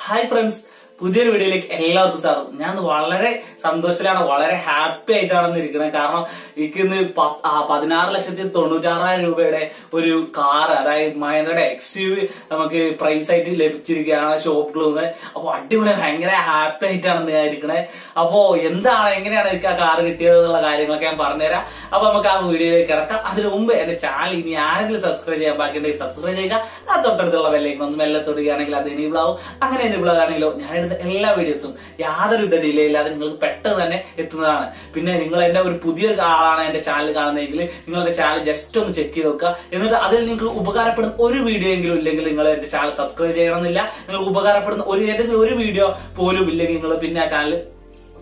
Hi friends, പുതിയൊരു വീഡിയോയിലേക്ക് എല്ലാവർക്കും സ്വാഗതം. ഞാൻ വളരെ സന്തോഷത്തിലാണ്, വളരെ ഹാപ്പി ആയിട്ടാണ് ഇരിക്കുന്നത്. കാരണം എനിക്ക് ഇന്ന് 16,96,000 രൂപയുടെ ഒരു കാർ, അതായത് മഹേന്ദ്രയുടെ XUV നമുക്ക് പ്രൈസ് ആയിട്ട് ലഭിച്ചിരിക്കുകയാണ് ഷോപ്പിലൂന്ന്. അപ്പൊ അടിപൊളി, ഭയങ്കര ഹാപ്പി ആയിട്ടാണ് ഞാൻ ഇരിക്കണേ. അപ്പോ എന്താണ്, എങ്ങനെയാണ് എനിക്ക് ആ കാർ കിട്ടിയത് എന്നുള്ള കാര്യങ്ങളൊക്കെ ഞാൻ പറഞ്ഞുതരാം. അപ്പൊ നമുക്ക് ആ വീഡിയോയിലേക്ക് കിടക്കാം. അതിനു മുമ്പ് എന്റെ ചാനൽ ഇനി ആരെങ്കിലും സബ്സ്ക്രൈബ് ചെയ്യാൻ ബാക്കിയുണ്ടെങ്കിൽ സബ്സ്ക്രൈബ് ചെയ്യുക. അത് തൊട്ടടുത്തുള്ള ബെല്ലൈക്കൺ ഒന്ന് മെല്ലെ തൊടുകയാണെങ്കിൽ അത് എനേബിൾ ആവും. അങ്ങനെ എനേബിൾ ആകാണെങ്കിലോ ഞാൻ എല്ലാ വീഡിയോസും യാതൊരുവിധ ഡിലേ ഇല്ലാതെ നിങ്ങൾക്ക് പെട്ടെന്ന് തന്നെ എത്തുന്നതാണ്. പിന്നെ നിങ്ങൾ എന്റെ ഒരു പുതിയൊരു ആളാണ് എന്റെ ചാനൽ കാണുന്നതെങ്കിൽ നിങ്ങൾ എന്റെ ചാനൽ ജസ്റ്റ് ഒന്ന് ചെക്ക് ചെയ്ത് നോക്കുക. എന്നിട്ട് അതിൽ നിങ്ങൾക്ക് ഉപകാരപ്പെടുന്ന ഒരു വീഡിയോ എങ്കിലും ഇല്ലെങ്കിൽ നിങ്ങൾ എന്റെ ചാനൽ സബ്സ്ക്രൈബ് ചെയ്യണമെന്നില്ല. നിങ്ങൾക്ക് ഉപകാരപ്പെടുന്ന ഏതെങ്കിലും ഒരു വീഡിയോ പോലും ഇല്ലെങ്കിൽ നിങ്ങൾ പിന്നെ ആ ചാനൽ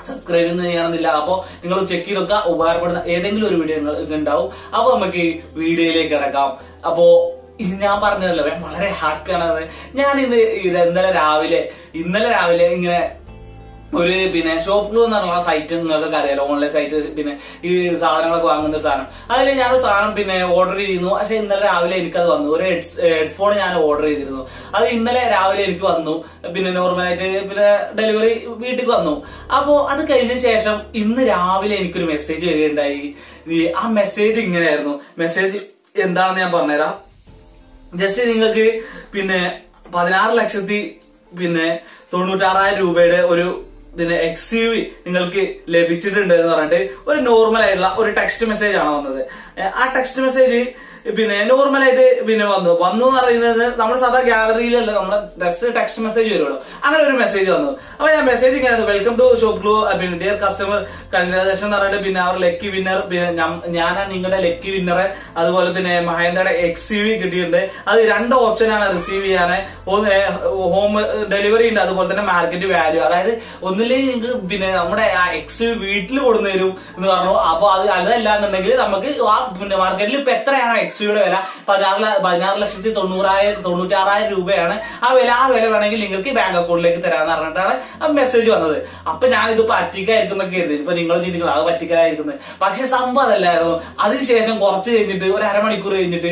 സബ്സ്ക്രൈബ് ചെയ്യണമെന്നില്ല. അപ്പൊ നിങ്ങൾ ചെക്ക് ചെയ്ത് നോക്കുക, ഉപകാരപ്പെടുന്ന ഏതെങ്കിലും ഒരു വീഡിയോ നിങ്ങൾക്ക് ഉണ്ടാവും. അപ്പൊ നമുക്ക് ഈ വീഡിയോയിലേക്ക് കിടക്കാം. അപ്പോ ഇത് ഞാൻ പറഞ്ഞതല്ലോ, ഞാൻ വളരെ ഹാപ്പിയാണ്. ഞാൻ ഇന്നലെ രാവിലെ ഇങ്ങനെ ഒരു ഷോപ്പ് എന്ന് പറഞ്ഞ സൈറ്റ് നിങ്ങൾക്ക് അറിയാലോ, ഓൺലൈൻ സൈറ്റ്. ഈ സാധനങ്ങളൊക്കെ വാങ്ങുന്ന ഒരു സാധനം, അതിൽ ഞാനൊരു സാധനം ഓർഡർ ചെയ്തിരുന്നു. പക്ഷെ ഇന്നലെ രാവിലെ എനിക്കത് വന്നു. ഒരു ഹെഡ്ഫോൺ ഞാൻ ഓർഡർ ചെയ്തിരുന്നു. അത് ഇന്നലെ രാവിലെ എനിക്ക് വന്നു. നോർമലായിട്ട് ഡെലിവറി വീട്ടിൽ വന്നു. അപ്പോ അത് കഴിഞ്ഞ ശേഷം ഇന്ന് രാവിലെ എനിക്കൊരു മെസ്സേജ് വരികയുണ്ടായി. ആ മെസ്സേജ് ഇങ്ങനെയായിരുന്നു. മെസ്സേജ് എന്താണെന്ന് ഞാൻ പറഞ്ഞുതരാം. ജസ്റ്റ് നിങ്ങൾക്ക് 16,96,000 രൂപയുടെ ഒരു XUV നിങ്ങൾക്ക് ലഭിച്ചിട്ടുണ്ട് എന്ന് പറഞ്ഞിട്ട് ഒരു നോർമൽ ആയിട്ടുള്ള ഒരു ടെക്സ്റ്റ് മെസ്സേജ് ആണ് വന്നത്. ആ ടെക്സ്റ്റ് മെസ്സേജ് നോർമലായിട്ട് വന്നു എന്ന് പറയുന്നത് നമ്മുടെ സാധാ ഗാലറിയിലല്ല, നമ്മുടെ ജസ്റ്റ് ടെക്സ്റ്റ് മെസ്സേജ് വരുമല്ലോ. അങ്ങനെ ഒരു മെസ്സേജ് വന്നു. അപ്പൊ ഞാൻ മെസ്സേജ് ഇങ്ങനെ, welcome to ShopClues, dear customer, congratulation എന്ന് പറഞ്ഞിട്ട് അവർ ലക്കി വിന്നർ, ഞാനാ നിങ്ങളുടെ ലക്കി വിന്നറെ. അതുപോലെ തന്നെ മഹേന്ദ്രയുടെ XUV കിട്ടിയിട്ടുണ്ട്. അത് 2 ഓപ്ഷനാണ് റിസീവ് ചെയ്യാന്. ഹോം ഡെലിവറി ഉണ്ട്, അതുപോലെ തന്നെ മാർക്കറ്റ് വാല്യൂ. അതായത് ഒന്നില്ലെങ്കിൽ നിങ്ങൾക്ക് നമ്മുടെ ആ XUV വീട്ടിൽ കൊടുന്നു തരും എന്ന് പറഞ്ഞു. അപ്പൊ അതല്ല എന്നുണ്ടെങ്കിൽ നമുക്ക് മാർക്കറ്റിൽ ഇപ്പൊ എത്രയാണ് XUVയുടെ വില? 16,96,000 രൂപയാണ് ആ വില. ആ വില വേണമെങ്കിൽ നിങ്ങൾക്ക് ബാങ്ക് അക്കൗണ്ടിലേക്ക് തരാന്ന് പറഞ്ഞിട്ടാണ് ആ മെസ്സേജ് വന്നത്. അപ്പൊ ഞാൻ ഇത് പറ്റിക്കായിരിക്കും എന്നൊക്കെ കരുതി. ഇപ്പൊ നിങ്ങൾ ചിന്തിക്കണം അത് പറ്റിക്കായിരിക്കുന്നത്. പക്ഷെ സംഭവം അതല്ലായിരുന്നു. അതിനുശേഷം കുറച്ച് കഴിഞ്ഞിട്ട് ഒരു അരമണിക്കൂർ കഴിഞ്ഞിട്ട്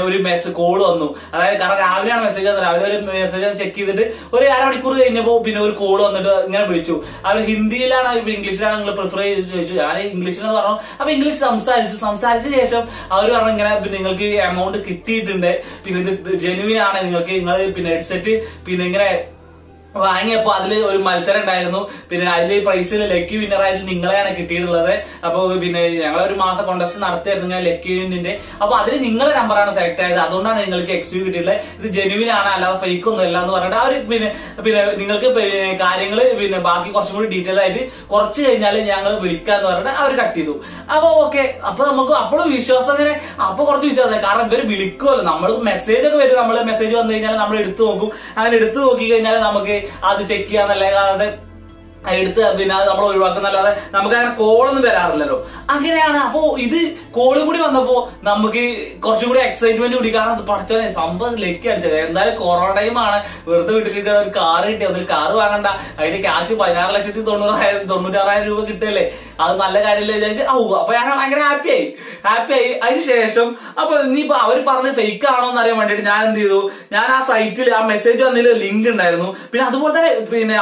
ഒരു കോൾ വന്നു. അതായത് കാരണം രാവിലെയാണ് മെസ്സേജ് വന്നത്. രാവിലെ ഒരു മെസ്സേജ് ചെക്ക് ചെയ്തിട്ട് ഒരു അരമണിക്കൂർ കഴിഞ്ഞപ്പോ ഒരു കോൾ വന്നിട്ട് ഇങ്ങനെ വിളിച്ചു. അവർ ഹിന്ദിയിലാണ് ഇംഗ്ലീഷിലാണ് നിങ്ങൾ പ്രിഫർ ചെയ്ത് ചോദിച്ചു. ഞാൻ ഇംഗ്ലീഷിലെന്ന് പറഞ്ഞു. അപ്പൊ ഇംഗ്ലീഷ് സംസാരിച്ച ശേഷം അവർ പറഞ്ഞു ഇങ്ങനെ നിങ്ങൾക്ക് എമൗണ്ട് കിട്ടിയിട്ടുണ്ട്, ഇത് ജെനുവിൻ ആണ്, നിങ്ങൾ ഹെഡ്സെറ്റ് ഇങ്ങനെ വാങ്ങിയപ്പോ അതില് ഒരു മത്സരം ഉണ്ടായിരുന്നു. അതില് പ്രൈസിൽ ലക്കി വിന്നറായിട്ട് നിങ്ങളെയാണ് കിട്ടിയിട്ടുള്ളത്. അപ്പൊ ഞങ്ങളൊരു മാസം കോൺടെസ്റ്റ് നടത്തിയായിരുന്നു ലക്കി വിന്നിന്റെ. അപ്പൊ അതിൽ നിങ്ങളുടെ നമ്പറാണ് സെലക്ട് ആയത്. അതുകൊണ്ടാണ് നിങ്ങൾക്ക് XUV കിട്ടിയിട്ടുള്ളത്. ഇത് ജെനുവിൻ ആണ്, അല്ലാതെ ഫേക്ക് ഒന്നും അല്ല എന്ന് പറഞ്ഞിട്ട് അവര് നിങ്ങൾക്ക് കാര്യങ്ങള് ബാക്കി കുറച്ചും കൂടി ഡീറ്റെയിൽ ആയിട്ട് കുറച്ച് കഴിഞ്ഞാൽ ഞങ്ങൾ വിളിക്കാന്ന് പറഞ്ഞിട്ട് അവർ കട്ട് ചെയ്തു. അപ്പൊ ഓക്കെ, അപ്പൊ നമുക്ക് അപ്പോഴും വിശ്വാസം ഇങ്ങനെ, അപ്പൊ കുറച്ച് വിശ്വാസം. കാരണം ഇവര് വിളിക്കുമല്ലോ, നമ്മൾ മെസ്സേജ് ഒക്കെ വരും. നമ്മൾ മെസ്സേജ് വന്നു കഴിഞ്ഞാൽ നമ്മൾ എടുത്തു നോക്കും. അങ്ങനെ എടുത്തു നോക്കി കഴിഞ്ഞാൽ നമുക്ക് അത് ചെക്ക് ചെയ്യാന്നല്ലാതെ എടുത്ത് അത് നമ്മൾ ഒഴിവാക്കുന്നല്ലാതെ നമുക്ക് അങ്ങനെ കോളൊന്നും വരാറില്ലല്ലോ. അങ്ങനെയാണ്. അപ്പോ ഇത് കോളും കൂടി വന്നപ്പോ നമുക്ക് കുറച്ചും കൂടി എക്സൈറ്റ്മെന്റ് കൂടി. കാരണം പഠിച്ചോനെ സംഭവം ലക്കി അടിച്ചത്. എന്തായാലും കൊറോണ ടൈമാണ്, വെറുതെ വീട്ടിൽ ഒരു കാർ കിട്ടി. അതിൽ കാർ വാങ്ങണ്ട, അതിന്റെ ക്യാഷ് 16,96,000 രൂപ കിട്ടല്ലേ, അത് നല്ല കാര്യമല്ലേ വിചാരിച്ച് അപ്പൊ ഞാൻ ഭയങ്കര ഹാപ്പിയായി. അതിനുശേഷം അപ്പൊ ഇനിയിപ്പോ അവർ പറഞ്ഞ് ഫേക്ക് ആണോ എന്ന് അറിയാൻ വേണ്ടിട്ട് ഞാൻ എന്ത് ചെയ്തു, ഞാൻ ആ സൈറ്റിൽ ആ മെസ്സേജ് വന്നതിൽ ലിങ്ക് ഉണ്ടായിരുന്നു. അതുപോലെ തന്നെ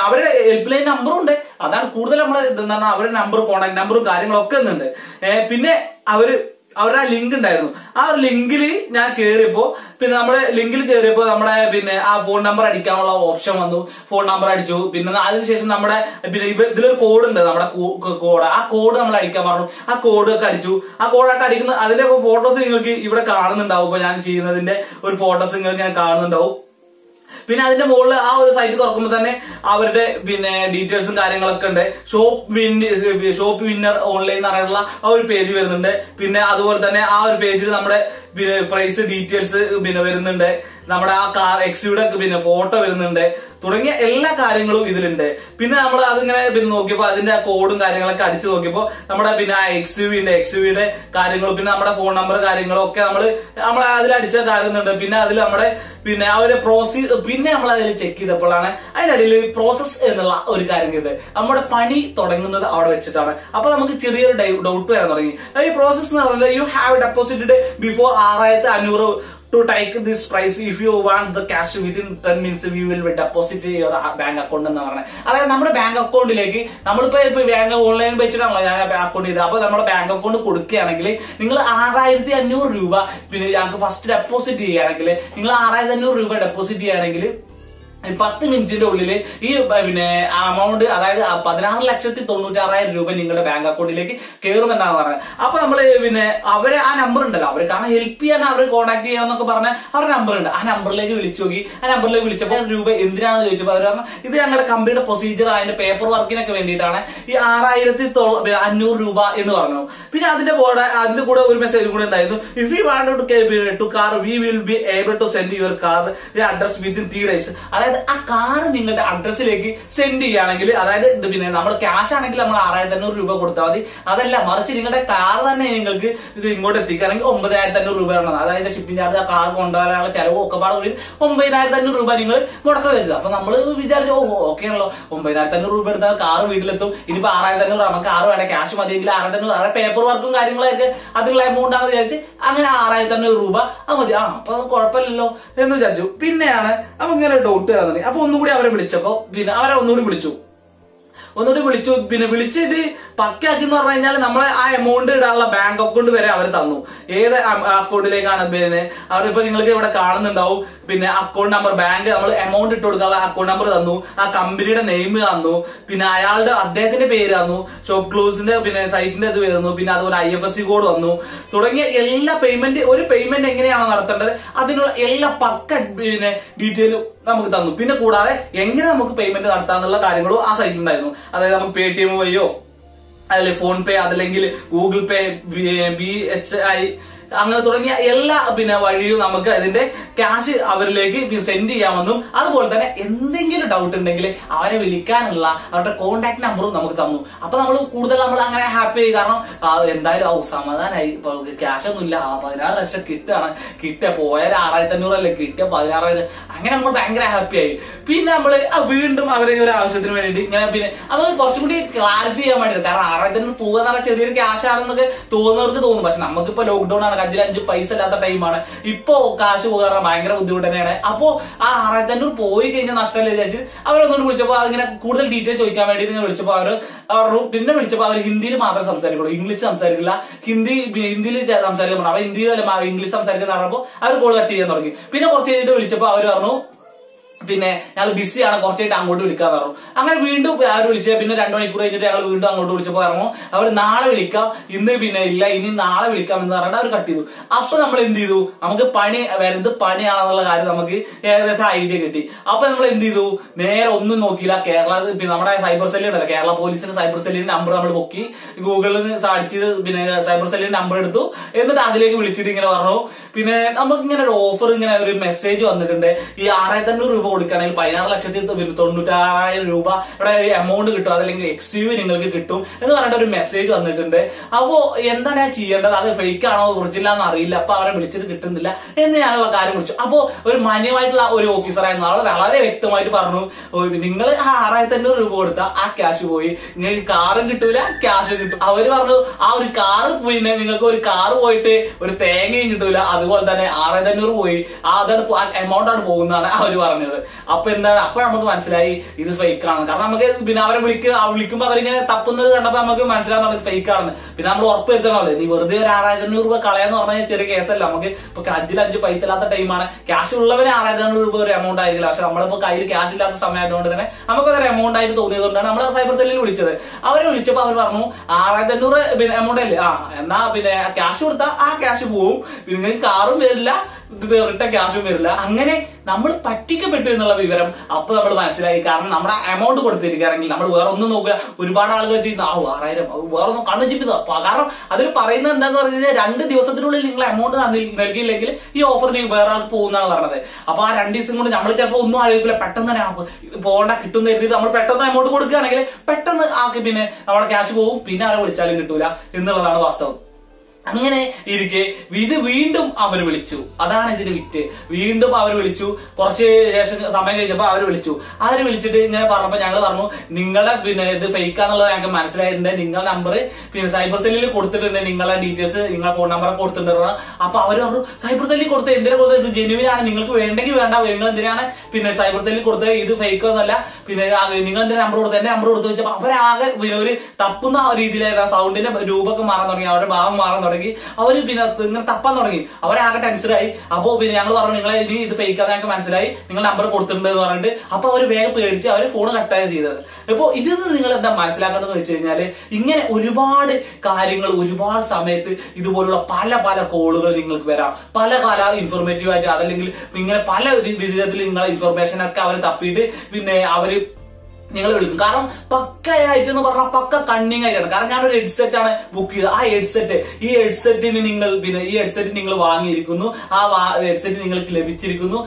അവരുടെ ഹെൽപ്പ് ലൈൻ നമ്പറും ഉണ്ട്. അതാണ് കൂടുതൽ നമ്മള് എന്താ പറഞ്ഞാൽ അവരുടെ നമ്പറും കോൺടാക്ട് നമ്പറും കാര്യങ്ങളൊക്കെ ഉണ്ട്. അവരുടെ ആ ലിങ്ക് ഉണ്ടായിരുന്നു. ആ ഒരു ലിങ്കിൽ ഞാൻ കയറിയപ്പോ നമ്മുടെ ലിങ്കിൽ കയറിയപ്പോ നമ്മുടെ ആ ഫോൺ നമ്പർ അടിക്കാനുള്ള ഓപ്ഷൻ വന്നു. ഫോൺ നമ്പർ അടിച്ചു. അതിനുശേഷം നമ്മുടെ ഇതിലൊരു കോഡ് ഉണ്ട്, നമ്മുടെ കോഡ്. ആ കോഡ് നമ്മൾ അടിക്കാൻ പറഞ്ഞു. ആ കോഡ് ഒക്കെ അടിച്ചു. ആ കോഡൊക്കെ അടിക്കുന്ന അതിന്റെ ഫോട്ടോസ് നിങ്ങൾക്ക് ഇവിടെ കാണുന്നുണ്ടാവും. ഇപ്പൊ ഞാൻ ചെയ്യുന്നതിന്റെ ഒരു ഫോട്ടോസ് നിങ്ങൾക്ക് ഞാൻ കാണുന്നുണ്ടാവും. അതിന്റെ മുകളിൽ ആ ഒരു സൈറ്റ് തുറക്കുമ്പോൾ തന്നെ അവരുടെ ഡീറ്റെയിൽസും കാര്യങ്ങളൊക്കെ ഉണ്ട്. ഷോപ്പ് വിന്നർ ഓൺലൈൻ എന്ന് പറയുന്ന ആ ഒരു പേജ് വരുന്നുണ്ട്. അതുപോലെ തന്നെ ആ ഒരു പേജിൽ നമ്മുടെ പ്രൈസ് ഡീറ്റെയിൽസ് വരുന്നുണ്ട്. നമ്മുടെ ആ കാർ XUVയുടെ ഫോട്ടോ വരുന്നുണ്ട്. തുടങ്ങിയ എല്ലാ കാര്യങ്ങളും ഇതിലുണ്ട്. നമ്മൾ അതിങ്ങനെ നോക്കിയപ്പോ അതിന്റെ ആ കോഡും കാര്യങ്ങളൊക്കെ അടിച്ചു നോക്കിയപ്പോ നമ്മുടെ ആ XUVയുടെ കാര്യങ്ങളും നമ്മുടെ ഫോൺ നമ്പർ കാര്യങ്ങളും ഒക്കെ നമ്മൾ അതിൽ അടിച്ച കാര്യങ്ങളുണ്ട്. അതിൽ നമ്മുടെ ആ ഒരു പ്രോസസ് നമ്മൾ അതിൽ ചെക്ക് ചെയ്തപ്പോഴാണ് അതിനിടയിൽ പ്രോസസ് എന്നുള്ള ഒരു കാര്യം ചെയ്തത്. നമ്മുടെ പണി തുടങ്ങുന്നത് അവിടെ വെച്ചിട്ടാണ്. അപ്പൊ നമുക്ക് ചെറിയൊരു ഡൗട്ട് വരാൻ തുടങ്ങി. ഈ പ്രോസസ് എന്ന് പറഞ്ഞാൽ you have deposited before 6,500 to take this price. If you want the cash within 10 minutes, we will deposit your bank account എന്ന് പറഞ്ഞത്. അതായത് നമ്മുടെ ബാങ്ക് അക്കൗണ്ടിലേക്ക് നമ്മളിപ്പോ ബാങ്ക് ഓൺലൈൻ വെച്ചിട്ടാണല്ലോ ഞാൻ അക്കൗണ്ട് ചെയ്തത്. അപ്പൊ നമ്മുടെ ബാങ്ക് അക്കൗണ്ട് കൊടുക്കുകയാണെങ്കിൽ നിങ്ങൾ 6500 രൂപ പിന്നെ ഞങ്ങൾക്ക് ഫസ്റ്റ് ഡെപ്പോസിറ്റ് ചെയ്യുകയാണെങ്കിൽ നിങ്ങൾ 6500 രൂപ ഡെപ്പോസിറ്റ് ചെയ്യുകയാണെങ്കിൽ 10 മിനിറ്റിന്റെ ഉള്ളിൽ ഈ പിന്നെ അമൗണ്ട് അതായത് 16,96,000 രൂപ നിങ്ങളുടെ ബാങ്ക് അക്കൗണ്ടിലേക്ക് കയറുമെന്നാണ് പറഞ്ഞത്. അപ്പൊ നമ്മള് പിന്നെ അവരെ ആ നമ്പർ ഉണ്ടല്ലോ, അവർ കാരണം ഹെൽപ്പ് ചെയ്യാൻ അവർ കോൺടാക്ട് ചെയ്യാന്നൊക്കെ പറഞ്ഞ അവരുടെ നമ്പർ ഉണ്ട്. ആ നമ്പറിലേക്ക് വിളിച്ചു നോക്കി. ആ നമ്പറിലേക്ക് വിളിച്ചപ്പോൾ രൂപ എന്തിനാണെന്ന് ചോദിച്ചപ്പോൾ അവർ പറഞ്ഞു ഇത് ഞങ്ങളുടെ കമ്പനിയുടെ പ്രൊസീജിയർ അതിന്റെ പേപ്പർ വർക്കിനൊക്കെ വേണ്ടിയിട്ടാണ് ഈ 6500 രൂപ എന്ന് പറഞ്ഞു. പിന്നെ അതിന്റെ കൂടെ ഒരു മെസ്സേജ് കൂടെ ഉണ്ടായിരുന്നു. If you want to car we will be able to send your car address within 3 days. അതായത് ആ കാർ നിങ്ങളുടെ അഡ്രസ്സിലേക്ക് സെൻഡ് ചെയ്യുകയാണെങ്കിൽ, അതായത് പിന്നെ നമ്മൾ ക്യാഷ് ആണെങ്കിൽ നമ്മൾ 6500 രൂപ കൊടുത്താൽ മതി. അതല്ല, മറിച്ച് നിങ്ങളുടെ കാർ തന്നെ നിങ്ങൾക്ക് ഇത് ഇങ്ങോട്ട് എത്തിക്കുകയാണെങ്കിൽ 9500 രൂപ വേണം. അതായത് ഷിപ്പിംഗ് ചാർജ്, ആ കാർ കൊണ്ടുവരാനുള്ള ചെലവും ഒക്കെ പാടെ കൂടി 9500 രൂപ നിങ്ങൾ മുടക്ക വെച്ചത്. അപ്പൊ നമ്മൾ വിചാരിച്ചു ഓക്കെ ആണല്ലോ, 9500 രൂപ എടുത്താൽ കാർ വീട്ടിലെത്തും. ഇനിയിപ്പോ 6500 നമുക്ക് കാർ വേണ്ട, ക്യാഷ് മതിയെങ്കിൽ 6500 അവിടെ പേപ്പർ വർക്കും കാര്യങ്ങളായിരിക്കും അതിനുള്ള എമൗണ്ട് ആണെന്ന് വിചാരിച്ച് അങ്ങനെ 6500 രൂപ അത് മതി. അപ്പൊ കുഴപ്പമില്ലല്ലോ എന്ന് വിചാരിച്ചു. പിന്നെയാണ് അപ്പൊ ഇങ്ങനെ ഡൗട്ട്. അപ്പൊ ഒന്നുകൂടി അവരെ വിളിച്ചപ്പോ പിന്നെ അവരെ ഒന്നുകൂടി വിളിച്ചു. പിന്നെ വിളിച്ചിട്ട് പക്കാക്കി എന്ന് പറഞ്ഞു കഴിഞ്ഞാൽ നമ്മളെ ആ എമൗണ്ട് ഇടാനുള്ള ബാങ്ക് അക്കൗണ്ട് വരെ അവർ തന്നു. ഏത് അക്കൗണ്ടിലേക്കാണ് പിന്നെ അവരിപ്പോ നിങ്ങൾക്ക് ഇവിടെ കാണുന്നുണ്ടാവും. പിന്നെ അക്കൗണ്ട് നമ്പർ, ബാങ്ക് നമ്മൾ എമൗണ്ട് ഇട്ട് കൊടുക്കാനുള്ള അക്കൗണ്ട് നമ്പർ തന്നു, ആ കമ്പനിയുടെ നെയിം തന്നു, പിന്നെ അദ്ദേഹത്തിന്റെ പേര് തന്നു, ഷോപ്പ് ക്ലൂസിന്റെ പിന്നെ സൈറ്റിന്റെ ഇത് വരുന്നു, പിന്നെ അതുപോലെ IFSC കോഡ് വന്നു, തുടങ്ങിയ എല്ലാ ഒരു പേയ്മെന്റ് എങ്ങനെയാണ് നടത്തേണ്ടത് അതിനുള്ള എല്ലാ പക്ക പിന്നെ ഡീറ്റെയിലും നമുക്ക് തന്നു. പിന്നെ കൂടാതെ എങ്ങനെ നമുക്ക് പേയ്മെന്റ് നടത്താന്നുള്ള കാര്യങ്ങളും ആ സൈറ്റിലുണ്ടായിരുന്നു. അതായത് നമുക്ക് Paytm വഴിയോ അതല്ലെങ്കിൽ ഫോൺ പേ, അതല്ലെങ്കിൽ ഗൂഗിൾ പേ, BHI അങ്ങനെ തുടങ്ങിയ എല്ലാ പിന്നെ വഴിയും നമുക്ക് അതിന്റെ ക്യാഷ് അവരിലേക്ക് സെൻഡ് ചെയ്യാമെന്നും അതുപോലെ തന്നെ എന്തെങ്കിലും ഡൗട്ട് ഉണ്ടെങ്കിൽ അവരെ വിളിക്കാനുള്ള അവരുടെ കോൺടാക്ട് നമ്പറും നമുക്ക് തന്നു. അപ്പൊ നമ്മൾ കൂടുതൽ അങ്ങനെ ഹാപ്പി ആയി. കാരണം എന്തായാലും സമാധാനമായി. ഇപ്പൊ ക്യാഷ് ഒന്നുമില്ല, 16 ലക്ഷം കിട്ടുക പോയ 6500 അല്ലേ, കിട്ടിയ 16,000. അങ്ങനെ നമ്മൾ ഭയങ്കര ഹാപ്പി ആയി. പിന്നെ നമ്മള് വീണ്ടും അവരെ ഒരു ആവശ്യത്തിന് വേണ്ടി ഇങ്ങനെ പിന്നെ നമുക്ക് കുറച്ചും കൂടി ക്ലാരിഫൈ ചെയ്യാൻ വേണ്ടിയിട്ട്, കാരണം 6500 പോകുക എന്ന് പറഞ്ഞാൽ ചെറിയൊരു ക്യാഷ് ആണെന്നൊക്കെ തോന്നുന്നവർക്ക് തോന്നും. പക്ഷെ നമുക്കിപ്പോ ലോക്ക്ഡൌൺ ആണ്, 5 പൈസ ഇല്ലാത്ത ടൈമാണ്. ഇപ്പോ കാശ് പോകാൻ ഭയങ്കര ബുദ്ധിമുട്ട് തന്നെയാണ്. അപ്പോ ആ 6500 പോയി കഴിഞ്ഞാൽ നഷ്ടമല്ലേ വിചാരിച്ച് അവരൊന്നുകൂടി വിളിച്ചപ്പോ അതിങ്ങനെ കൂടുതൽ ഡീറ്റെയിൽ ചോദിക്കാൻ വേണ്ടി വിളിച്ചപ്പോ പിന്നെ വിളിച്ചപ്പോ അവർ ഹിന്ദിയിൽ മാത്രമേ സംസാരിക്കുള്ളൂ, ഇംഗ്ലീഷ് സംസാരിക്കില്ല. ഹിന്ദിയിൽ സംസാരിക്കാൻ പറഞ്ഞു. അവ ഹിന്ദിയിൽ ഇംഗ്ലീഷ് സംസാരിക്കാൻ പറഞ്ഞപ്പോ അവർ കോൾ കട്ട് ചെയ്യാൻ തുടങ്ങി. പിന്നെ കുറച്ച് കഴിഞ്ഞിട്ട് വിളിച്ചപ്പോ അവർ പറഞ്ഞു പിന്നെ ഞങ്ങൾ ബിസിയാണ്, കുറച്ചായിട്ട് അങ്ങോട്ട് വിളിക്കാൻ പറഞ്ഞു. അങ്ങനെ വീണ്ടും അവർ വിളിച്ചത്. പിന്നെ 2 മണിക്കൂർ കഴിഞ്ഞിട്ട് ഞങ്ങൾ വീണ്ടും അങ്ങോട്ട് വിളിച്ചപ്പോൾ പറഞ്ഞു അവർ നാളെ വിളിക്കാം, ഇന്ന് പിന്നെ ഇല്ല, ഇനി നാളെ വിളിക്കാം എന്ന് പറഞ്ഞിട്ട് അവർ കട്ട് ചെയ്തു. അപ്പൊ നമ്മൾ എന്ത് ചെയ്തു, നമുക്ക് വരുന്നത് പണിയാണെന്നുള്ള കാര്യം നമുക്ക് ഏകദേശം ഐഡിയ കിട്ടി. അപ്പൊ നമ്മൾ എന്ത് ചെയ്തു, നേരെ ഒന്നും നോക്കിയില്ല, പിന്നെ നമ്മുടെ സൈബർ സെല്ല് ഉണ്ടല്ലോ, കേരള പോലീസിന്റെ സൈബർ സെല്ലിന്റെ നമ്പർ നമ്മൾ പൊക്കി ഗൂഗിളിൽ നിന്ന് അടിച്ച് പിന്നെ സൈബർ സെല്ലിന്റെ നമ്പർ എടുത്തു. എന്നിട്ട് അതിലേക്ക് വിളിച്ചിട്ട് ഇങ്ങനെ പറഞ്ഞു പിന്നെ നമുക്ക് ഇങ്ങനെ ഒരു ഓഫർ, ഇങ്ങനെ ഒരു മെസ്സേജ് വന്നിട്ടുണ്ട്, ഈ 6500 രൂപ കൊടുക്കുകയാണെങ്കിൽ 16,96,000 രൂപ ഇവിടെ എമൗണ്ട് കിട്ടും, അതല്ലെങ്കിൽ XUV നിങ്ങൾക്ക് കിട്ടും എന്ന് പറഞ്ഞിട്ട് ഒരു മെസ്സേജ് വന്നിട്ടുണ്ട്. അപ്പോ എന്താണ് ഞാൻ ചെയ്യേണ്ടത്, അത് ഫേക്ക് ആണോ ഒറിജിനൽ ആണെന്ന് അറിയില്ല, അപ്പൊ അവരെ വിളിച്ചിട്ട് കിട്ടുന്നില്ല എന്ന് ഞാനുള്ള കാര്യം വിളിച്ചു. അപ്പോ ഒരു മാന്യമായിട്ടുള്ള ഒരു ഓഫീസറായിരുന്നു, അവൾ വളരെ വ്യക്തമായിട്ട് പറഞ്ഞു നിങ്ങൾ ആ 6500 രൂപ കൊടുത്താൽ ആ ക്യാഷ് പോയി, നിങ്ങൾക്ക് കാറും കിട്ടൂല ക്യാഷ് കിട്ടും. അവര് പറഞ്ഞു ആ ഒരു കാറ് പിന്നെ നിങ്ങൾക്ക് ഒരു കാറ് പോയിട്ട് ഒരു തേങ്ങയും കിട്ടൂല, അതുപോലെ തന്നെ 6500 പോയി അതാണ് എമൗണ്ട് ആണ് പോകുന്നതാണ് അവര് പറഞ്ഞത്. അപ്പൊ എന്താണ്, അപ്പൊ നമുക്ക് മനസ്സിലായി ഇത് ഫേക്ക് ആണ്. കാരണം നമുക്ക് പിന്നെ അവരെ വിളിക്കുമ്പോ അവരിങ്ങനെ തപ്പുന്നത് കണ്ടപ്പോ നമുക്ക് മനസ്സിലാവുന്നത് ഫേക്ക് ആണെന്ന്. പിന്നെ നമ്മൾ ഉറപ്പ് വരുത്തണമല്ലോ, നീ വെറുതെ ഒരു 6500 രൂപ കളയാന്ന് പറഞ്ഞാൽ ചെറിയ കേസല്ല. നമുക്ക് ഇപ്പൊ 5 പൈസ ഇല്ലാത്ത ടൈമാണ്, ക്യാഷ് ഉള്ളവര് 6500 രൂപ ഒരു എമൗണ്ട് ആയിരിക്കില്ല. പക്ഷെ നമ്മളിപ്പോ കയ്യിൽ ക്യാഷ് ഇല്ലാത്ത സമയമായതുകൊണ്ട് തന്നെ നമുക്കതൊരു എമൗണ്ട് ആയിട്ട് തോന്നിയതുകൊണ്ടാണ് നമ്മൾ സൈബർ സെല്ലിൽ വിളിച്ചത്. അവരെ വിളിച്ചപ്പോ അവർ പറഞ്ഞു 6500 പിന്നെ എമൗണ്ട് അല്ലേ, എന്നാ പിന്നെ ക്യാഷ് കൊടുത്താൽ ആ ക്യാഷ് പോവും, പിന്നെ കാറും വരില്ല, റിട്ടേൺ ക്യാഷും വരില്ല. അങ്ങനെ നമ്മൾ പറ്റിക്കപ്പെട്ടു എന്നുള്ള വിവരം അപ്പൊ നമ്മൾ മനസ്സിലായി. കാരണം നമ്മുടെ എമൗണ്ട് കൊടുത്തിരിക്കുകയാണെങ്കിൽ നമ്മൾ വേറെ ഒന്നും നോക്കുക. ഒരുപാട് ആളുകൾ ചെയ്യുന്ന 6000 വേറെ ഒന്നും കണ്ണു ചിപ്പിത. കാരണം അതിൽ പറയുന്നത് എന്താന്ന് പറഞ്ഞു കഴിഞ്ഞാൽ 2 ദിവസത്തിനുള്ളിൽ നിങ്ങൾ എമൗണ്ട് നൽകിയില്ലെങ്കിൽ ഈ ഓഫറിന് വേറെ ആൾക്ക് പോകുന്നതാണ് പറഞ്ഞത്. അപ്പൊ ആ 2 ദിവസം കൊണ്ട് നമ്മൾ ചിലപ്പോൾ ഒന്നും ആലോചിക്കില്ല, പെട്ടെന്ന് തന്നെ പോകണ്ട കിട്ടുന്ന കരുതി നമ്മൾ പെട്ടെന്ന് എമൗണ്ട് കൊടുക്കുകയാണെങ്കിൽ പെട്ടെന്ന് ആക്കി പിന്നെ നമ്മുടെ ക്യാഷ് പോകും, പിന്നെ ആരെ വിളിച്ചാലും കിട്ടൂല എന്നുള്ളതാണ് വാസ്തവം. അങ്ങനെ ഇരിക്കെ ഇത് വീണ്ടും അവർ വിളിച്ചു. അതാണ് ഇതിന്റെ വിറ്റ്. വീണ്ടും അവർ വിളിച്ചു. കുറച്ച് ശേഷം സമയം കഴിഞ്ഞപ്പോ അവർ വിളിച്ചു. അവര് വിളിച്ചിട്ട് ഇങ്ങനെ പറഞ്ഞപ്പോ ഞങ്ങൾ പറഞ്ഞു നിങ്ങളെ ഇത് ഫേക്കാന്നുള്ളത് ഞങ്ങൾക്ക് മനസ്സിലായിട്ടുണ്ട്. നിങ്ങളുടെ നമ്പർ സൈബർ സെല്ലിൽ കൊടുത്തിട്ടുണ്ട്, നിങ്ങളുടെ ഡീറ്റെയിൽസ് നിങ്ങളുടെ ഫോൺ നമ്പർ കൊടുത്തിട്ടുണ്ട്. അപ്പൊ അവര് പറഞ്ഞു സൈബർ സെല്ലിൽ കൊടുത്തത് എന്തിനാ കൊടുത്തത്, ഇത് ജെന്യുവിൻ ആണ്, നിങ്ങൾക്ക് വേണ്ടെങ്കിൽ വേണ്ട, നിങ്ങൾ എന്തിനാണ് സൈബർ സെല്ലിൽ കൊടുത്തത്, ഇത് ഫേക്ക് ഒന്നല്ല, നിങ്ങൾ എന്തിനാ നമ്പർ കൊടുത്തത്, എന്റെ നമ്പർ കൊടുത്തു വെച്ചപ്പോ അവരാകെ ഒരു തപ്പുന്ന രീതിയിലായിരുന്നു. സൗണ്ടിന്റെ രൂപമൊക്കെ മാറാൻ തുടങ്ങി, അവരുടെ ഭാവം മാറാൻ തുടങ്ങി, അവര് ഇങ്ങനെ തപ്പാൻ തുടങ്ങി. അവരാകെ ടെൻഷനായി. അപ്പോ ഞങ്ങൾ പറഞ്ഞു നിങ്ങളെ ഇനി ഇത് ഫേക്കാന്ന് ഞങ്ങൾക്ക് മനസ്സിലായി, നിങ്ങൾ നമ്പർ കൊടുത്തിട്ടുണ്ട് എന്ന് പറഞ്ഞിട്ട് അപ്പൊ അവര് വേഗം പേടിച്ച് അവര് ഫോൺ കട്ടായി ചെയ്തത്. അപ്പൊ ഇതിൽ നിന്ന് നിങ്ങൾ എന്താ മനസ്സിലാക്കുന്നത് വെച്ച് കഴിഞ്ഞാല് ഇങ്ങനെ ഒരുപാട് കാര്യങ്ങൾ ഒരുപാട് സമയത്ത് ഇതുപോലുള്ള പല പല കോളുകൾ നിങ്ങൾക്ക് വരാം. പല ഇൻഫോർമേറ്റീവ് ആയിട്ട് അതല്ലെങ്കിൽ ഇങ്ങനെ പല വിധത്തിൽ നിങ്ങളെ ഇൻഫർമേഷൻ ഒക്കെ അവർ തപ്പിയിട്ട് അവര് നിങ്ങൾ വിളിക്കും. കാരണം പക്കയായിട്ട് എന്ന് പറഞ്ഞാൽ പക്ക കണ്ണിങ് ആയിട്ടാണ്. കാരണം ഞാനൊരു ഹെഡ്സെറ്റ് ആണ് ബുക്ക് ചെയ്തത്. ആ ഹെഡ്സെറ്റിന് നിങ്ങൾ ഈ ഹെഡ്സെറ്റ് നിങ്ങൾ വാങ്ങിയിരിക്കുന്നു, ആ ഹെഡ്സെറ്റ് നിങ്ങൾക്ക് ലഭിച്ചിരിക്കുന്നു.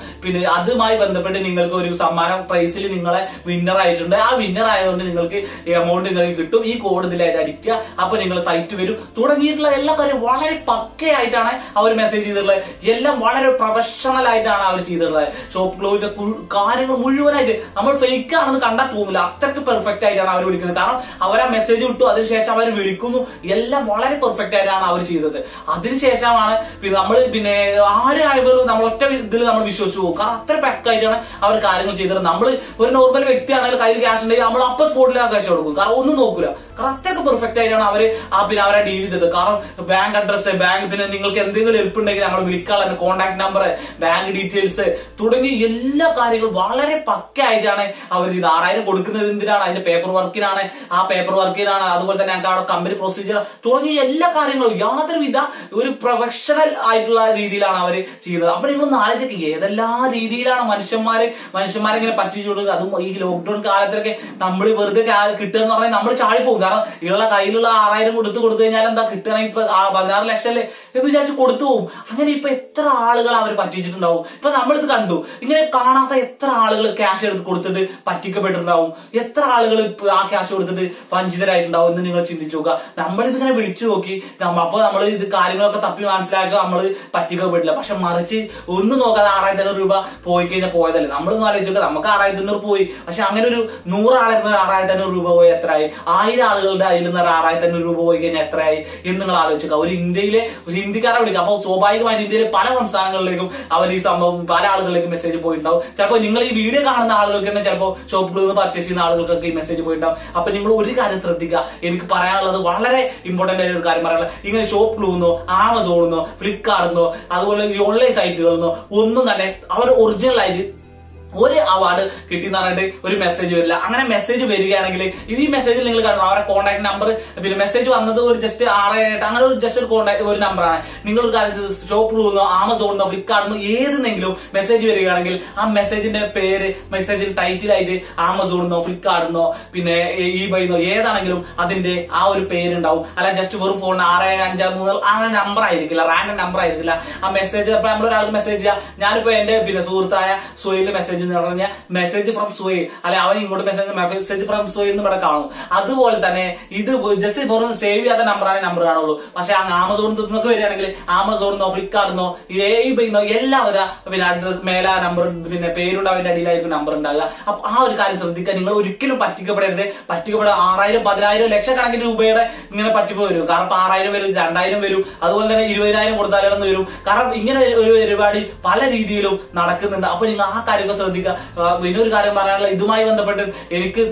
അതുമായി ബന്ധപ്പെട്ട് നിങ്ങൾക്ക് ഒരു സമ്മാനം പ്രൈസിൽ നിങ്ങളെ വിന്നർ ആയിട്ടുണ്ട്. ആ വിന്നർ ആയതുകൊണ്ട് നിങ്ങൾക്ക് എമൗണ്ട് നിങ്ങൾക്ക് കിട്ടും. ഈ കോഡ് ഇതിലായിട്ട് അടിക്കുക, അപ്പൊ നിങ്ങൾ സൈറ്റ് വരും. തുടങ്ങിയിട്ടുള്ള എല്ലാ കാര്യം വളരെ പക്കയായിട്ടാണ് അവർ മെസ്സേജ് ചെയ്തിട്ടുള്ളത്. എല്ലാം വളരെ പ്രൊഫഷണൽ ആയിട്ടാണ് അവർ ചെയ്തിട്ടുള്ളത്. ഷോപ്പ് ക്ലോസിന്റെ കാര്യങ്ങൾ മുഴുവനായിട്ട് നമ്മൾ ഫേക്ക് ആണെന്ന് കണ്ടാൽ തോന്നുന്നു. അത്രയ്ക്ക് പെർഫെക്റ്റ് ആയിട്ടാണ് അവർ വിളിക്കുന്നത്. കാരണം അവർ ആ മെസ്സേജ് വിട്ടു, അതിനുശേഷം അവർ വിളിക്കുന്നു. എല്ലാം വളരെ പെർഫെക്റ്റ് ആയിട്ടാണ് അവർ ചെയ്തത്. അതിനുശേഷമാണ് നമ്മൾ ആരായാലും നമ്മൾ ഒറ്റ ഇതിൽ നമ്മൾ വിശ്വസിച്ചു പോകും. കാരണം അത്ര പക്കായിട്ടാണ് അവർ കാര്യങ്ങൾ ചെയ്തത്. നമ്മൾ ഒരു നോർമൽ വ്യക്തിയാണെങ്കിൽ കയ്യിൽ ക്യാഷ് ഉണ്ടെങ്കിൽ നമ്മൾ അപ്പൊ സ്പോട്ടിൽ ആ ക്യാഷ് കൊടുക്കും. കാരണം ഒന്നും നോക്കൂല. കാരണം അത്രയ്ക്ക് പെർഫെക്റ്റ് ആയിട്ടാണ് അവര് അവരെ ഡീൽ ചെയ്തത്. കാരണം ബാങ്ക് അഡ്രസ്, ബാങ്ക് നിങ്ങൾക്ക് എന്തെങ്കിലും ഹെൽപ്പ് ഉണ്ടെങ്കിൽ നമ്മൾ വിളിക്കാനുള്ള കോൺടാക്ട് നമ്പർ, ബാങ്ക് ഡീറ്റെയിൽസ് തുടങ്ങി എല്ലാ കാര്യങ്ങളും വളരെ പക്കയായിട്ടാണ് അവർ ചെയ്തത്. 6000 കൊടുക്കുന്നത് എന്തിനാണ്, അതിന്റെ പേപ്പർ വർക്കിനാണ്, ആ പേപ്പർ വർക്കിനാണ്. അതുപോലെ തന്നെ ഞങ്ങൾക്ക് അവിടെ കമ്പനി പ്രൊസീജിയർ തുടങ്ങിയ എല്ലാ കാര്യങ്ങളും യാതൊരുവിധ ഒരു പ്രൊഫഷണൽ ആയിട്ടുള്ള രീതിയിലാണ് അവർ ചെയ്യുന്നത്. അപ്പൊ നിങ്ങളൊന്ന് ആലോചിക്കുക ഏതെല്ലാം രീതിയിലാണ് മനുഷ്യന്മാരെ ഇങ്ങനെ പറ്റിച്ചു കൊടുക്കുക. അതും ഈ ലോക്ക്ഡൌൺ കാലത്തൊക്കെ നമ്മൾ വെറുതെ കിട്ടുക എന്ന് പറഞ്ഞാൽ നമ്മൾ ചാടിപ്പോകും. കാരണം ഉള്ള കയ്യിലുള്ള 6000 കൊടുത്തു കഴിഞ്ഞാൽ എന്താ കിട്ടുകയാണെങ്കിൽ ഇപ്പൊ 16 ലക്ഷം അല്ലേ എന്ന് വിചാരിച്ച് കൊടുത്തു പോകും. അങ്ങനെ ഇപ്പൊ എത്ര ആളുകൾ അവർ പറ്റിച്ചിട്ടുണ്ടാവും. ഇപ്പൊ നമ്മളിത് കണ്ടു. ഇങ്ങനെ കാണാത്ത എത്ര ആളുകൾ ക്യാഷ് എടുത്ത് കൊടുത്തിട്ട് പറ്റിക്കപ്പെട്ടിട്ടുണ്ടാവും. എത്ര ആളുകൾ ആ ക്യാഷ് കൊടുത്തിട്ട് വഞ്ചിതരായിട്ടുണ്ടാവും എന്ന് നിങ്ങൾ ചിന്തിച്ചു നോക്കുക. നമ്മളിതിങ്ങനെ വിളിച്ചു നോക്കി, അപ്പൊ നമ്മൾ ഇത് കാര്യങ്ങളൊക്കെ തപ്പി മനസ്സിലാക്കുക നമ്മൾ പറ്റിക്കപ്പെട്ടില്ല. പക്ഷെ മറിച്ച് ഒന്നും നോക്കാതെ 6500 രൂപ പോയി കഴിഞ്ഞാൽ പോയതല്ലേ. നമ്മളൊന്നും ആലോചിക്കുക നമുക്ക് 6500 പോയി. പക്ഷെ അങ്ങനെ ഒരു 100 ആളായിരുന്നു 6500 രൂപ പോയി എത്രയായി, 1000 ആളുകളുടെ അതിൽ നിന്ന് 6500 രൂപ പോയി കഴിഞ്ഞാൽ എത്രയായി എന്ന് നിങ്ങൾ ആലോചിക്കുക. ഒരു ഹിന്ദിക്കാരെ വിളിക്കുക. അപ്പൊ സ്വാഭാവികമായിട്ട് ഇന്ത്യയിലെ പല സംസ്ഥാനങ്ങളിലേക്കും അവർ ഈ സംഭവം പല ആളുകളിലേക്കും മെസ്സേജ് പോയിട്ടുണ്ടാവും. ചിലപ്പോൾ നിങ്ങൾ ഈ വീഡിയോ കാണുന്ന ആളുകൾക്ക് തന്നെ ചിലപ്പോൾ ഷോപ്പിൽ നിന്ന് പർച്ചേസ് ചെയ്യുന്ന ആളുകൾക്കൊക്കെ ഈ മെസ്സേജ് പോയിട്ടുണ്ടാവും. അപ്പൊ നിങ്ങൾ ഒരു കാര്യം ശ്രദ്ധിക്കുക. എനിക്ക് പറയാനുള്ളത് വളരെ ഇമ്പോർട്ടന്റ് ആയ ഒരു കാര്യം പറയാനുള്ളത്, ഇങ്ങനെ ഷോപ്പ് ക്ലൂന്നോ ആമസോണെന്നോ ഫ്ലിപ്കാർട്ടിന്നോ അതുപോലെ ഈ ഓൺലൈൻ സൈറ്റുകളിൽ ഒന്നും തന്നെ അവർ ഒറിജിനൽ ആയിട്ട് ഒരു അവാർഡ് കിട്ടിയെന്ന് പറഞ്ഞിട്ട് ഒരു മെസ്സേജ് വരില്ല. അങ്ങനെ മെസ്സേജ് വരികയാണെങ്കിൽ ഈ മെസ്സേജിൽ നിങ്ങൾ കാണണം അവരുടെ കോൺടാക്ട് നമ്പർ. മെസ്സേജ് വന്നത് ഒരു ജസ്റ്റ് 6 അങ്ങനെ ഒരു ജസ്റ്റ് ഒരു കോൺടാക്ട് ഒരു നമ്പറാണ്. നിങ്ങൾ ഒരു കാര്യം ഷോപ്പിലോ ആമസോണിന്നോ ഫ്ലിപ്കാർട്ടിന്നോ ഏതെങ്കിലും മെസ്സേജ് വരികയാണെങ്കിൽ ആ മെസ്സേജിന്റെ പേര് മെസ്സേജിൽ ടൈറ്റിലായിട്ട് ആമസോണിന്നോ ഫ്ലിപ്കാർട്ടിന്നോ ഈബൈന്നോ ഏതാണെങ്കിലും അതിന്റെ ആ ഒരു പേരുണ്ടാവും. അല്ല ജസ്റ്റ് വെറും ഫോൺ 6553 അങ്ങനെ നമ്പർ ആയിരിക്കില്ല, റാൻഡം നമ്പർ ആയിരിക്കില്ല. ആ മെസ്സേജ് അപ്പൊ നമ്മളൊരാൾക്ക് മെസ്സേജ് ചെയ്യാം. ഞാനിപ്പോ എന്റെ സുഹൃത്തായ സുഹൈലിന്റെ മെസ്സേജ് എന്ന് പറഞ്ഞാൽ മെസ്സേജ് ഫ്രം സുഹൈൽ, അല്ലെ അവൻ ഇങ്ങോട്ട് മെസ്സേജ് ഫ്രം സുഹൈൽ എന്ന് ഇവിടെ കാണും. അതുപോലെ തന്നെ ഇത് ജസ്റ്റ് വെറും സേവ് ചെയ്യാത്ത നമ്പറാണ് നമ്പർ കാണുള്ളൂ. പക്ഷെ ആമസോണിൽ നിന്നൊക്കെ വരികയാണെങ്കിൽ ആമസോണിന്നോ ഫ്ലിപ്കാർട്ടിന്നോ ഈബൈന്നോ എല്ലാവരും അഡ്രസ് മേല നമ്പർ പേരുണ്ട് അവന്റെ അടിയിലായിരിക്കും നമ്പർ ഉണ്ടാകുക. അപ്പൊ ആ ഒരു കാര്യം ശ്രദ്ധിക്കുക. നിങ്ങൾ ഒരിക്കലും പറ്റിക്കപ്പെടരുത്. പറ്റിക്കപ്പെടാൻ 6000 10000 ലക്ഷക്കണക്കിന് രൂപയുടെ ഇങ്ങനെ പറ്റിപ്പോ വരും. കാരണം 6000 വരും, 2000 വരും, അതുപോലെ തന്നെ 20000 കൊടുത്താലും വരും. കാരണം ഇങ്ങനെ ഒരു പരിപാടി പല രീതിയിലും നടക്കുന്നുണ്ട്. അപ്പൊ നിങ്ങൾ ആ കാര്യങ്ങൾ ശ്രദ്ധിക്കുക. ഇനിയൊരു കാര്യം പറയാനുള്ള ഇതുമായി ബന്ധപ്പെട്ട് എനിക്ക്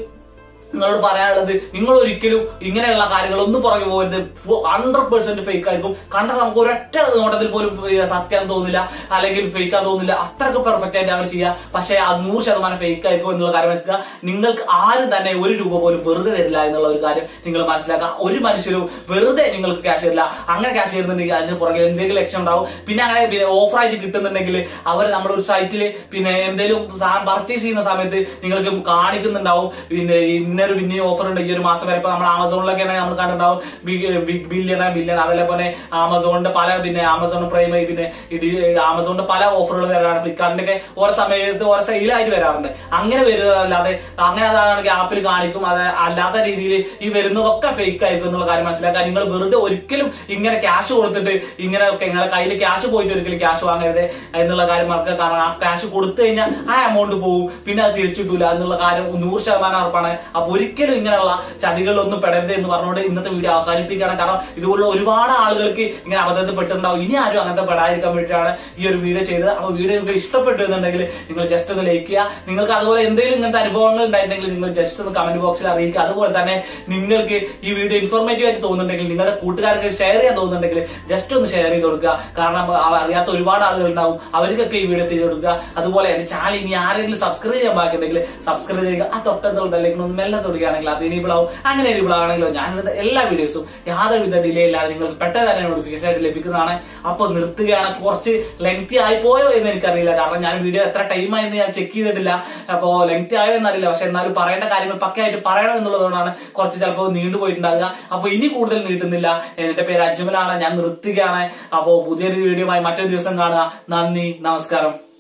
നിങ്ങളോട് പറയാനുള്ളത്, നിങ്ങൾ ഒരിക്കലും ഇങ്ങനെയുള്ള കാര്യങ്ങൾ ഒന്നും പുറകെ പോകരുത്. 100% ഫേക്ക് ആയിരിക്കും. കണ്ടാൽ നമുക്ക് ഒരൊറ്റ നോട്ടത്തിൽ പോലും സത്യം തോന്നില്ല, അല്ലെങ്കിൽ ഫേക്കാൻ തോന്നില്ല. അത്രക്ക് പെർഫെക്റ്റ് ആയിട്ട് അവർ ചെയ്യുക. പക്ഷെ അത് 100% ഫേക്ക് ആയിരിക്കും എന്നുള്ള കാര്യം മനസ്സിലാക്കുക. നിങ്ങൾക്ക് ആരും തന്നെ 1 രൂപ പോലും വെറുതെ തരില്ല എന്നുള്ള ഒരു കാര്യം നിങ്ങൾ മനസ്സിലാക്കുക. ഒരു മനുഷ്യരും വെറുതെ നിങ്ങൾക്ക് ക്യാഷ് തരില്ല. അങ്ങനെ ക്യാഷ് തരുന്നുണ്ടെങ്കിൽ അതിന് പുറകെ എന്തെങ്കിലും ലക്ഷ്യം ഉണ്ടാവും. പിന്നെ അങ്ങനെ ഓഫറായിട്ട് കിട്ടുന്നുണ്ടെങ്കിൽ അവർ നമ്മുടെ ഒരു സൈറ്റിൽ എന്തെങ്കിലും സാധനം പർച്ചേസ് ചെയ്യുന്ന സമയത്ത് നിങ്ങൾക്ക് കാണിക്കുന്നുണ്ടാവും. ഇന്നൊരു വിന്നിങ് ഓഫർ ഉണ്ട് ഈ ഒരു മാസം വരെ. ഇപ്പൊ നമ്മൾ ആമസോണിലൊക്കെ നമ്മൾ കണ്ടിട്ടുണ്ടാവും ബിഗ് ബില്യൺ അതേപോലെ ആമസോണിന്റെ പല പിന്നെ ആമസോൺ പ്രൈം പിന്നെ ആമസോണിന്റെ പല ഓഫറുകൾ വരാറുണ്ട്. ഫ്ലിപ്കാർട്ടിന്റെ ഒക്കെ ഓരോ സമയത്ത് ഓരോ സെയിലായിട്ട് വരാറുണ്ട്. അങ്ങനെ വരുന്നതല്ലാതെ അങ്ങനെ അതാണെങ്കിൽ ആപ്പിൽ കാണിക്കും. അത് അല്ലാത്ത രീതിയിൽ ഈ വരുന്നതൊക്കെ ഫേക്ക് ആയിരിക്കും എന്നുള്ള കാര്യം മനസ്സിലാക്കാൻ നിങ്ങൾ വെറുതെ ഒരിക്കലും ഇങ്ങനെ ക്യാഷ് കൊടുത്തിട്ട് ഇങ്ങനെ നിങ്ങളുടെ കയ്യിൽ ക്യാഷ് പോയിട്ട് ഒരിക്കലും ക്യാഷ് വാങ്ങരുത് എന്നുള്ള കാര്യം മറക്കുക. കാരണം ആ ക്യാഷ് കൊടുത്തു കഴിഞ്ഞാൽ ആ എമൗണ്ട് പോകും, പിന്നെ അത് തിരിച്ചിട്ടില്ല എന്നുള്ള കാര്യം 100% ഉറപ്പാണ്. അപ്പൊ ഒരിക്കലും ഇങ്ങനെയുള്ള ചതികളിലൊന്നും പെടരുത് എന്ന് പറഞ്ഞുകൊണ്ട് ഇന്നത്തെ വീഡിയോ അവസാനിപ്പിക്കുകയാണ്. കാരണം ഇതുപോലുള്ള ഒരുപാട് ആളുകൾക്ക് ഇങ്ങനെ അബദ്ധത്തിൽ പെട്ടിട്ടുണ്ടാവും. ഇനി ആരും അങ്ങനത്തെ പെടാതിരിക്കാൻ വേണ്ടിയിട്ടാണ് ഈ ഒരു വീഡിയോ ചെയ്തത്. അപ്പൊ വീഡിയോ നിങ്ങൾക്ക് ഇഷ്ടപ്പെട്ടു എന്നുണ്ടെങ്കിൽ നിങ്ങൾ ജസ്റ്റ് ഒന്ന് ലൈക്ക് ചെയ്യുക. നിങ്ങൾക്ക് അതുപോലെ എന്തെങ്കിലും ഇങ്ങനത്തെ അനുഭവങ്ങൾ ഉണ്ടായിട്ടുണ്ടെങ്കിൽ നിങ്ങൾ ജസ്റ്റ് ഒന്ന് കമന്റ് ബോക്സിൽ അറിയിക്കുക. അതുപോലെ തന്നെ നിങ്ങൾക്ക് ഈ വീഡിയോ ഇൻഫോർമേറ്റീവ് ആയിട്ട് തോന്നുന്നുണ്ടെങ്കിൽ നിങ്ങളുടെ കൂട്ടുകാർക്ക് ഷെയർ ചെയ്യാൻ തോന്നുന്നുണ്ടെങ്കിൽ ജസ്റ്റ് ഒന്ന് ഷെയർ ചെയ്ത് കൊടുക്കുക. കാരണം അറിയാത്ത ഒരുപാട് ആളുകൾ ഉണ്ടാവും, അവർക്കൊക്കെ ഈ വീഡിയോ ചെയ്ത് കൊടുക്കുക. അതുപോലെ എന്റെ ചാനൽ ഇനി ആരെങ്കിലും സബ്സ്ക്രൈബ് ചെയ്യാൻ ബാക്കിയുണ്ടെങ്കിൽ സബ്സ്ക്രൈബ് ചെയ്യുക. ആ തൊട്ടടുത്തുള്ള ബെല്ലൈക്കൺ ഒന്ന് മെല്ലെ തൊടുകയാണെങ്കിൽ അത് എനേബിൾ ആവും. അങ്ങനെ എനേബിൾ ആണെങ്കിലോ ഞാനിടുന്ന എല്ലാ വീഡിയോസും യാതൊരുവിധ ഡിലേ ഇല്ലാതെ നിങ്ങൾക്ക് പെട്ടെന്ന് തന്നെ നോട്ടിഫിക്കേഷൻ ആയിട്ട് ലഭിക്കുന്നതാണ്. അപ്പൊ നിർത്തുകയാണ്. കുറച്ച് ലെങ്തി ആയി പോയോ എന്ന് എനിക്കറിയില്ല. കാരണം ഞാൻ വീഡിയോ എത്ര ടൈം ആയെന്ന് ഞാൻ ചെക്ക് ചെയ്തിട്ടില്ല. അപ്പോ ലെങ്തി ആയോ എന്നറിയില്ല. പക്ഷെ എന്നാലും പറയേണ്ട കാര്യങ്ങൾ പക്കയായിട്ട് പറയണം എന്നുള്ളതുകൊണ്ടാണ് കുറച്ച് ചിലപ്പോൾ നീണ്ടുപോയിട്ടുണ്ടാകുക. അപ്പൊ ഇനി കൂടുതൽ നീട്ടുന്നില്ല. എന്റെ പേര് അജ്മലാണ്. ഞാൻ നിർത്തുകയാണ്. അപ്പോ പുതിയൊരു വീഡിയോയുമായി മറ്റൊരു ദിവസം കാണുക. നന്ദി, നമസ്കാരം.